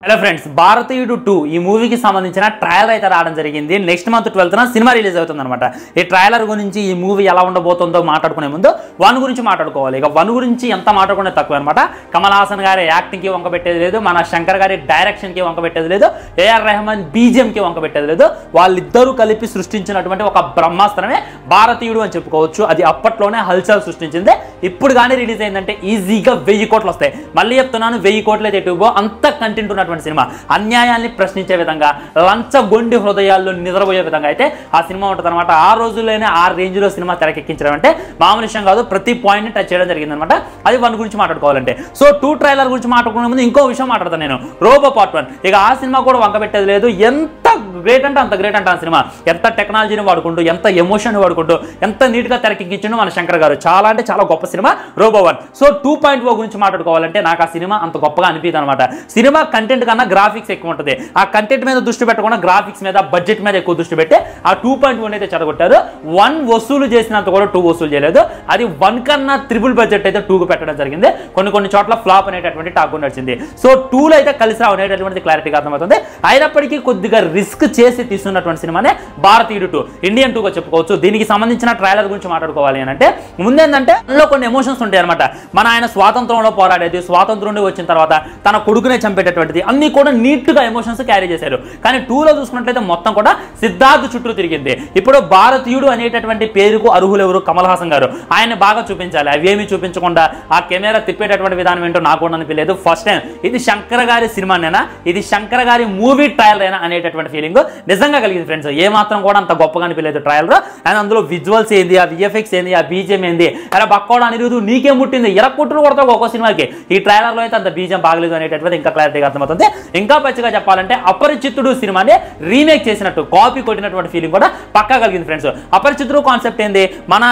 Hello friends, భారతీయుడు 2 ఈ మూవీకి సంబంధించిన ట్రైలర్ అయితే రావడం జరిగింది. నెక్స్ట్ మంత్ 12న సినిమా రిలీజ్ అవుతుంది అనమాట. ఈ ట్రైలర్ గురించి ఈ మూవీ ఎలా ఉండబోతుందో మాట్లాడుకునే ముందు 1 గురించి మాట్లాడుకోవాలి. ఇక 1 గురించి ఎంత మాట్లాడుకునే తక్కువ అనమాట. కమల్ హాసన్ గారి యాక్టింగ్కి వంక పెట్టేది లేదు, మన శంకర్ గారి డైరెక్షన్కి వంక పెట్టేది లేదు, ఏఆర్ రెహమాన్ బీజిఎంకి వంక పెట్టేది లేదు. వాళ్ళిద్దరూ కలిపి సృష్టించినటువంటి ఒక బ్రహ్మాస్త్రమే భారతీయుడు అని చెప్పుకోవచ్చు. అది అప్పట్లోనే హల్చల్ సృష్టించింది. ఇప్పుడు కానీ రిలీజ్ అయిందంటే ఈజీగా 1000 కోట్లు వస్తాయి. మళ్ళీ చెప్తున్నాను, 1000 కోట్లే తెట్టుకో. అంత కంటెంట్ ఉన్నటువంటి సినిమా, అన్యాయాన్ని ప్రశ్నించే విధంగా, లంచగొండి హృదయాల్లో నిద్రపోయే విధంగా అయితే ఆ సినిమా ఉంటుంది అనమాట. ఆ రోజుల్లోనే ఆ రేంజ్ లో సినిమా తెరకెక్కించడం అంటే మామూలు విషయం కాదు. ప్రతి పాయింట్ ని టచ్ చేయడం జరిగింది అనమాట. అది 1 గురించి మాట్లాడుకోవాలంటే. సో 2 ట్రైలర్ గురించి మాట్లాడుకునే ముందు ఇంకో విషయం మాట్లాడతాను నేను, రోబో పార్ట్ 1. ఇక ఆ సినిమా కూడా వంక పెట్టేది లేదు. ఎంత గ్రేట్ అంటే అంత గ్రేట్ అంటే ఆ సినిమా ఎంత టెక్నాలజీని వాడుకుంటూ, ఎంత ఎమోషన్ వాడుకుంటూ, ఎంత నీట్ గా తెరకెక్కించిండు మన శంకర్ గారు. చాలా అంటే చాలా గొప్ప సినిమా రోబో 1. సో 2.0 గురించి మాట్లాడుకోవాలంటే నాకు ఆ సినిమా అంత గొప్పగా అనిపించింది అనమాట. సినిమా కంటెంట్ కన్నా గ్రాఫిక్స్ ఎక్కువ ఉంటుంది. ఆ కంటెంట్ మీద దృష్టి పెట్టకుండా గ్రాఫిక్స్ మీద, బడ్జెట్ మీద ఎక్కువ దృష్టి పెట్టి ఆ 2.1 అయితే చెడగొట్టారు. 1 వసూలు చేసినంత కూడా 2 వసూలు చేయలేదు. అది 1 కన్నా ట్రిపుల్ బడ్జెట్ అయితే 2కు పెట్టడం జరిగింది. కొన్ని చోట్ల ఫ్లాప్ అనేటటువంటి టాక్ నడిచింది. సో 2లో అయితే కలిసి రావనేటటువంటి క్లారిటీగా అర్థమవుతుంది. అయినప్పటికీ కొద్దిగా రిస్క్ చేసి తీస్తున్నటువంటి సినిమానే భారతీయుడు 2, ఇండియన్ 2గా చెప్పుకోవచ్చు. దీనికి సంబంధించిన ట్రైలర్ గురించి మాట్లాడుకోవాలి అని అంటే ముందేంటంటే అందులో కొన్ని ఎమోషన్స్ ఉంటాయి అనమాట. మన ఆయన స్వాతంత్రంలో పోరాడేది, స్వాతంత్రం నుండి వచ్చిన తర్వాత తన కొడుకునే చంపేటటువంటిది, అన్ని కూడా నీట్ గా ఎమోషన్స్ క్యారీ చేశారు. కానీ 2లో చూసుకున్నట్లయితే మొత్తం కూడా సిద్ధార్థ్ చుట్టూ తిరిగింది. ఇప్పుడు భారతీయుడు అనేటటువంటి పేరుకు అర్హులు ఎవరు? కమల్ హాసన్ గారు. ఆయన బాగా చూపించాలి. అవేమీ చూపించకుండా ఆ కెమెరా తిప్పేటటువంటి విధానం ఏంటో నాకు కూడా అనిపించలేదు. ఫస్ట్ టైం ఇది శంకర్ గారి సినిమానేనా, ఇది శంకర్ గారి మూవీ ట్రయల్ అయినా అనేటటువంటి ఫీలింగ్ నిజంగా కలిగింది ఫ్రెండ్స్. ఏ మాత్రం కూడా అంత గొప్పగా అనిపించలేదు ట్రయల్. అండ్ అందులో విజువల్స్ ఏంది, ఆ విఎఫ్ఎక్స్ ఏంది, ఆ బీజిఎం ఏంది, అలా బక్కోడా అనిరుదు నీకేం ముట్టింది, ఎరక్కుట్టులు కొడతావు ఒక్కో సినిమాకి. ఈ ట్రైలర్ లో అయితే అంత బీజిఎం బాగలేదు అనేటటువంటి ఇంకా క్లారిటీగా అర్థమవుతుంది. ఇంకా పచ్చిగా చెప్పాలంటే అపరిచితుడు సినిమాని రీమేక్ చేసినట్టు, కాపీ కొట్టినటువంటి ఫీలింగ్ కూడా పక్కా కలిగింది ఫ్రెండ్స్. అపరిచితుడు కాన్సెప్ట్ ఏంది, మన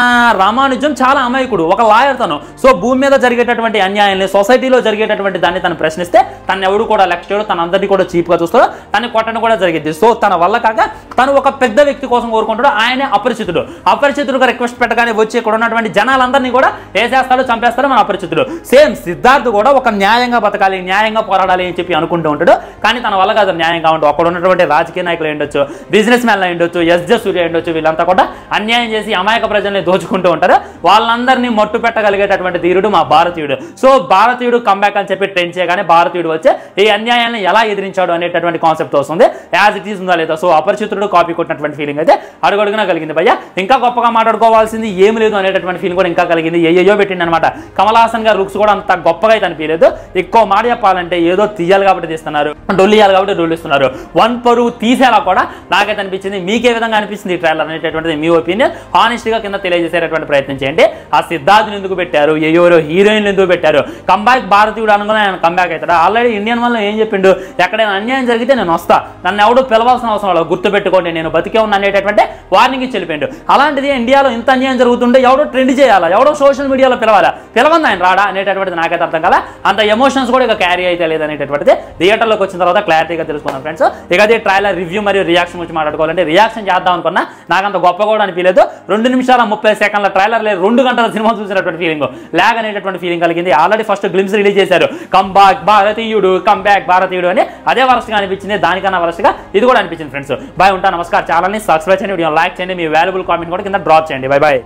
రామానుజం చాలా అమాయకుడు, ఒక లాయర్ తను. సో భూమి మీద జరిగేటటువంటి అన్యాయాన్ని, సొసైటీలో జరిగేటటువంటి దాన్ని తను ప్రశ్నిస్తే తను ఎవడు కూడా లెక్క చేయడు, తన అందరినీ కూడా చీప్ గా చూస్తాడు, తను కొట్టడం కూడా జరిగింది. సో తన వల్ల కాక తను ఒక పెద్ద వ్యక్తి కోసం కోరుకుంటాడు. ఆయనే అపరిచితుడు. అపరిచితుడుగా రిక్వెస్ట్ పెట్టగానే వచ్చి ఇక్కడ ఉన్నటువంటి జనాలందరినీ కూడా వేసేస్తాడు, చంపేస్తాడు మన అపరిచితుడు. సేమ్ సిద్ధార్థ్ కూడా ఒక న్యాయంగా బతకాలి, న్యాయంగా పోరాడాలి అని చెప్పి అనుకుంటూ ఉంటాడు. కానీ తన వల్ల కాదు న్యాయంగా ఉంటూ అక్కడ ఉన్నటువంటి రాజకీయ నాయకులు ఉండొచ్చు, బిజినెస్ మ్యాన్లు ఉండొచ్చు, ఎస్జే సూర్య ఉండొచ్చు, వీళ్ళంతా కూడా అన్యాయం చేసి అమాయక ప్రజల్ని దోచుకుంటూ ఉంటారు. వాళ్ళందరినీ మట్టు పెట్టగలిగేటటువంటి ధీరుడు మా భారతీయుడు. సో భారతీయుడు కంబ్యాక్ అని చెప్పి ట్రెండ్ చేయగానే భారతీయుడు వచ్చే ఈ అన్యాయాన్ని ఎలా ఎదిరించాడు అనేటటువంటి కాన్సెప్ట్ వస్తుంది. యాజ్ ఇట్ ఈస్ ఉందా లేదా. సో అపరిచితుడు కాపీ కొట్టినటువంటి ఫీలింగ్ అయితే అడుగడుగునా కలిగింది భయ్య. ఇంకా గొప్పగా మాట్లాడుకోవాల్సింది ఏమి లేదు అనేటటువంటి ఫీలింగ్ కూడా ఇంకా కలిగింది. ఏయో పెట్టింది అనమాట. కమల్ హాసన్ గారు లుక్స్ కూడా అంత గొప్పగా అయితే అనిపించలేదు. ఎక్కువ మాట చెప్పాలంటే ఏదో తీయాలి కాబట్టి తీస్తున్నారు, డొల్లియాలి కాబట్టి డొల్లిస్తున్నారు. 1 పరువు తీసేలా కూడా నాకైతే అనిపించింది. మీకే విధంగా అనిపిస్తుంది ఈ ట్రైలర్ అనేటటువంటిది మీ ఒపీనియన్ హానెస్ట్ గా కింద తెలియజేసేటటువంటి ప్రయత్నం చేయండి. ఆ సిద్ధార్థుని ఎందుకు పెట్టారు, ఎవరో హీరోయిన్లు ఎందుకు పెట్టారు, కంబ్యాక్ భారతీయుడు అనుకుని ఆయన కంబ్యాక్ అవుతాడా? ఆల్రెడీ ఇండియన్ వల్ల ఏం చెప్పిండు, ఎక్కడైనా అన్యాయం జరిగితే నేను వస్తా, నన్ను ఎవడో పిలవాల్సిన అవసరం లేదు, గుర్తుపెట్టుకోండి నేను బతికే ఉన్నా అనేటటువంటి వార్నింగ్ ఇచ్చి వెళ్ళిపోయిండు. అలాంటిది ఇండియాలో ఇంత అన్యాయం జరుగుతుంటే ఎవడో ట్రెండ్ చేయాలా, ఎవడో సోషల్ మీడియాలో పిలవాలా, పిలవంది ఆయన రాడా అనేటటువంటిది నాకైతే అర్థం కాల. అంత ఎమోషన్స్ కూడా ఇక క్యారీ అయితే లేదనేటటువంటిది థియేటర్లోకి వచ్చిన తర్వాత క్లారిటీగా తెలుసుకున్నాం ఫ్రెండ్స్. ఇక అది ట్రైలర్ రివ్యూ మరియు రియాక్షన్ గురించి మాట్లాడుకోవాలంటే రియాక్షన్ చేద్దాం అనుకున్నా నాకు అంత గొప్ప కూడా అనిపించలేదు. 2 నిమిషాల 30 సెకండ్ల ట్రైలర్ లేదు, 2 గంటల సినిమా చూసినటువంటి ఫీలింగ్, లాగ్ అనేటటువంటి ఫీలింగ్ కలిగింది. ఆల్రెడీ ఫస్ట్ గ్లిమ్స్ రిలీజ్ చేశారు, కంబ్యాక్ భారతీయుడు, కంబ్యాక్ భారతీయుడు అని. అదే వరస్ట్గా అనిపించింది, దానికన్నా వరస్ట్గా ఇది కూడా అనిపించింది ఫ్రెండ్స్. బాయ్, ఉంటా, నమస్కారం. ఛానల్ని సబ్స్క్రైబ్ చేయండి, వీడియో లైక్ చేయండి, మీ వాల్యుబుల్ కామెంట్ కూడా కింద డ్రాప్ చేయండి. Bye bye.